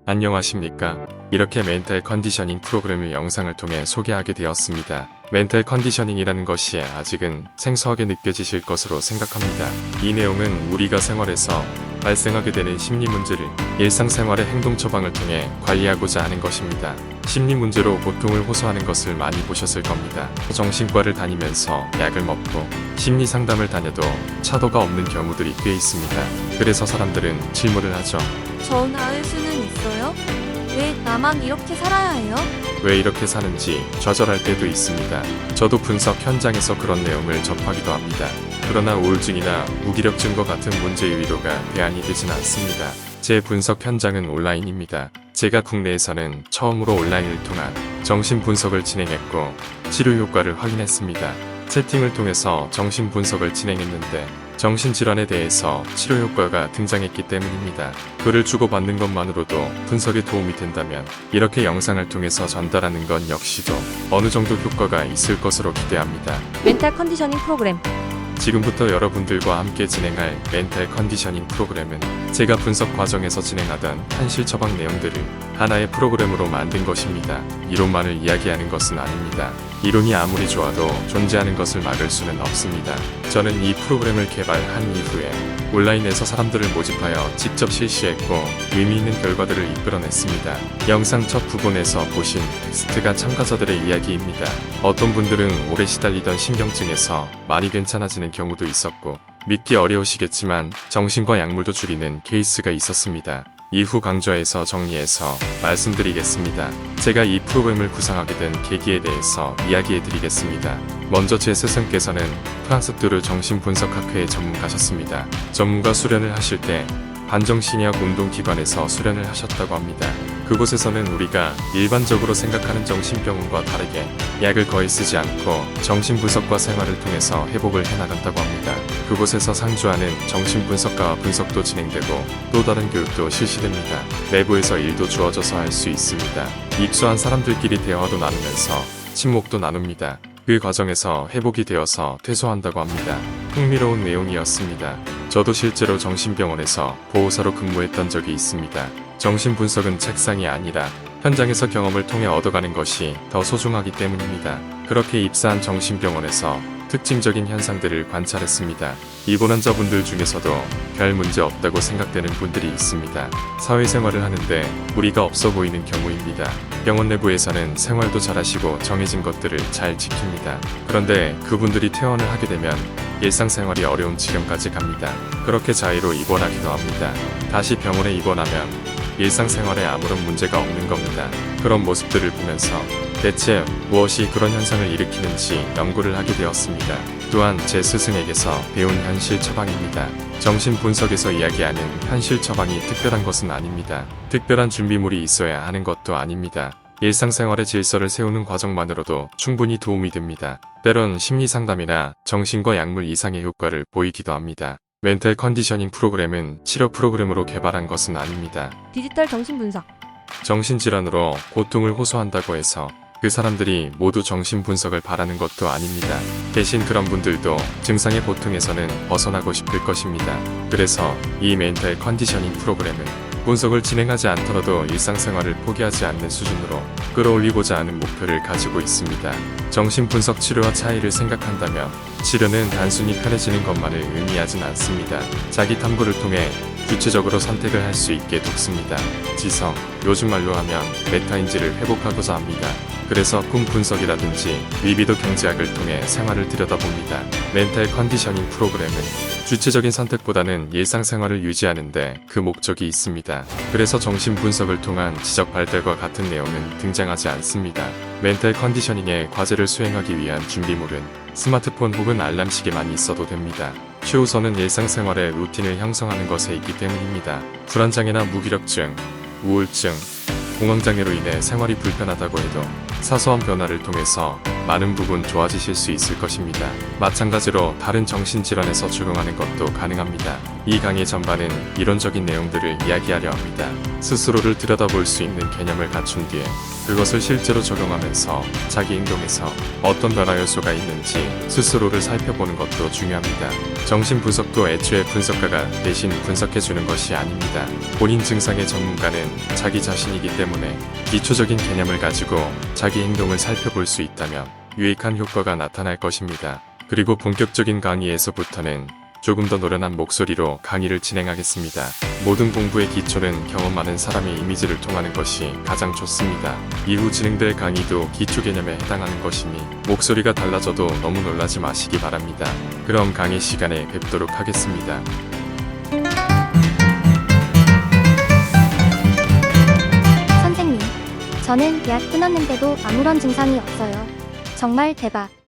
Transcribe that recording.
안녕하십니까. 이렇게 멘탈 컨디셔닝 프로그램을 영상을 통해 소개하게 되었습니다. 멘탈 컨디셔닝이라는 것이 아직은 생소하게 느껴지실 것으로 생각합니다. 이 내용은 우리가 생활에서 발생하게 되는 심리 문제를 일상생활의 행동 처방을 통해 관리하고자 하는 것입니다. 심리 문제로 고통을 호소하는 것을 많이 보셨을 겁니다. 정신과를 다니면서 약을 먹고 심리 상담을 다녀도 차도가 없는 경우들이 꽤 있습니다. 그래서 사람들은 질문을 하죠. 저 나을 수는 있어요? 왜 나만 이렇게 살아야 해요? 왜 이렇게 사는지 좌절할 때도 있습니다. 저도 분석 현장에서 그런 내용을 접하기도 합니다. 그러나 우울증이나 무기력증과 같은 문제의 위로가 대안이 되진 않습니다. 제 분석 현장은 온라인입니다. 제가 국내에서는 처음으로 온라인을 통한 정신 분석을 진행했고 치료 효과를 확인했습니다. 채팅을 통해서 정신 분석을 진행했는데 정신질환에 대해서 치료 효과가 등장했기 때문입니다. 글을 주고받는 것만으로도 분석에 도움이 된다면 이렇게 영상을 통해서 전달하는 건 역시도 어느 정도 효과가 있을 것으로 기대합니다. 멘탈 컨디셔닝 프로그램. 지금부터 여러분들과 함께 진행할 멘탈 컨디셔닝 프로그램은 제가 분석 과정에서 진행하던 현실 처방 내용들을 하나의 프로그램으로 만든 것입니다. 이론만을 이야기하는 것은 아닙니다. 이론이 아무리 좋아도 존재하는 것을 막을 수는 없습니다. 저는 이 프로그램을 개발한 이후에 온라인에서 사람들을 모집하여 직접 실시했고 의미 있는 결과들을 이끌어냈습니다. 영상 첫 부분에서 보신 텍스트가 참가자들의 이야기입니다. 어떤 분들은 오래 시달리던 신경증에서 많이 괜찮아지는 경우도 있었고 믿기 어려우시겠지만 정신과 약물도 줄이는 케이스가 있었습니다. 이후 강좌에서 정리해서 말씀드리겠습니다. 제가 이 프로그램을 구상하게 된 계기에 대해서 이야기해드리겠습니다. 먼저 제 스승께서는 프랑스 뚜르 정신분석학회의 전문가셨습니다. 전문가 수련을 하실 때 반정신의학 운동기관에서 수련을 하셨다고 합니다. 그곳에서는 우리가 일반적으로 생각하는 정신병원과 다르게 약을 거의 쓰지 않고 정신분석과 생활을 통해서 회복을 해나간다고 합니다. 그곳에서 상주하는 정신분석가와 분석도 진행되고 또 다른 교육도 실시됩니다. 내부에서 일도 주어져서 할 수 있습니다. 입수한 사람들끼리 대화도 나누면서 친목도 나눕니다. 그 과정에서 회복이 되어서 퇴소한다고 합니다. 흥미로운 내용이었습니다. 저도 실제로 정신병원에서 보호사로 근무했던 적이 있습니다. 정신분석은 책상이 아니라 현장에서 경험을 통해 얻어가는 것이 더 소중하기 때문입니다. 그렇게 입사한 정신병원에서 특징적인 현상들을 관찰했습니다. 입원 환자분들 중에서도 별 문제 없다고 생각되는 분들이 있습니다. 사회생활을 하는데 무리가 없어 보이는 경우입니다. 병원 내부에서는 생활도 잘하시고 정해진 것들을 잘 지킵니다. 그런데 그분들이 퇴원을 하게 되면 일상생활이 어려운 지경까지 갑니다. 그렇게 자의로 입원하기도 합니다. 다시 병원에 입원하면 일상생활에 아무런 문제가 없는 겁니다. 그런 모습들을 보면서 대체 무엇이 그런 현상을 일으키는지 연구를 하게 되었습니다. 또한 제 스승에게서 배운 현실 처방입니다. 정신분석에서 이야기하는 현실 처방이 특별한 것은 아닙니다. 특별한 준비물이 있어야 하는 것도 아닙니다. 일상생활의 질서를 세우는 과정만으로도 충분히 도움이 됩니다. 때론 심리상담이나 정신과 약물 이상의 효과를 보이기도 합니다. 멘탈 컨디셔닝 프로그램은 치료 프로그램으로 개발한 것은 아닙니다. 디지털 정신분석. 정신질환으로 고통을 호소한다고 해서 그 사람들이 모두 정신분석을 바라는 것도 아닙니다. 대신 그런 분들도 증상의 고통에서는 벗어나고 싶을 것입니다. 그래서 이 멘탈 컨디셔닝 프로그램은 분석을 진행하지 않더라도 일상생활을 포기하지 않는 수준으로 끌어올리고자 하는 목표를 가지고 있습니다. 정신분석 치료와 차이를 생각한다면 치료는 단순히 편해지는 것만을 의미하진 않습니다. 자기 탐구를 통해 구체적으로 선택을 할 수 있게 돕습니다. 지성, 요즘 말로 하면 메타인지를 회복하고자 합니다. 그래서 꿈 분석이라든지 리비도 경제학을 통해 생활을 들여다봅니다. 멘탈 컨디셔닝 프로그램은 주체적인 선택보다는 일상생활을 유지하는데 그 목적이 있습니다. 그래서 정신분석을 통한 지적 발달과 같은 내용은 등장하지 않습니다. 멘탈 컨디셔닝의 과제를 수행하기 위한 준비물은 스마트폰 혹은 알람시계만 있어도 됩니다. 최우선은 일상생활의 루틴을 형성하는 것에 있기 때문입니다. 불안장애나 무기력증, 우울증, 공황장애로 인해 생활이 불편하다고 해도 사소한 변화를 통해서 많은 부분 좋아지실 수 있을 것입니다. 마찬가지로 다른 정신질환에서 적용하는 것도 가능합니다. 이 강의 전반은 이론적인 내용들을 이야기하려 합니다. 스스로를 들여다볼 수 있는 개념을 갖춘 뒤에 그것을 실제로 적용하면서 자기 행동에서 어떤 변화 요소가 있는지 스스로를 살펴보는 것도 중요합니다. 정신 분석도 애초에 분석가가 대신 분석해주는 것이 아닙니다. 본인 증상의 전문가는 자기 자신이기 때문에 기초적인 개념을 가지고 자기 행동을 살펴볼 수 있다면 유익한 효과가 나타날 것입니다. 그리고 본격적인 강의에서부터는 조금 더 노련한 목소리로 강의를 진행하겠습니다. 모든 공부의 기초는 경험 많은 사람의 이미지를 통하는 것이 가장 좋습니다. 이후 진행될 강의도 기초 개념에 해당하는 것이니 목소리가 달라져도 너무 놀라지 마시기 바랍니다. 그럼 강의 시간에 뵙도록 하겠습니다. 선생님, 저는 약 끊었는데도 아무런 증상이 없어요. 정말 대박.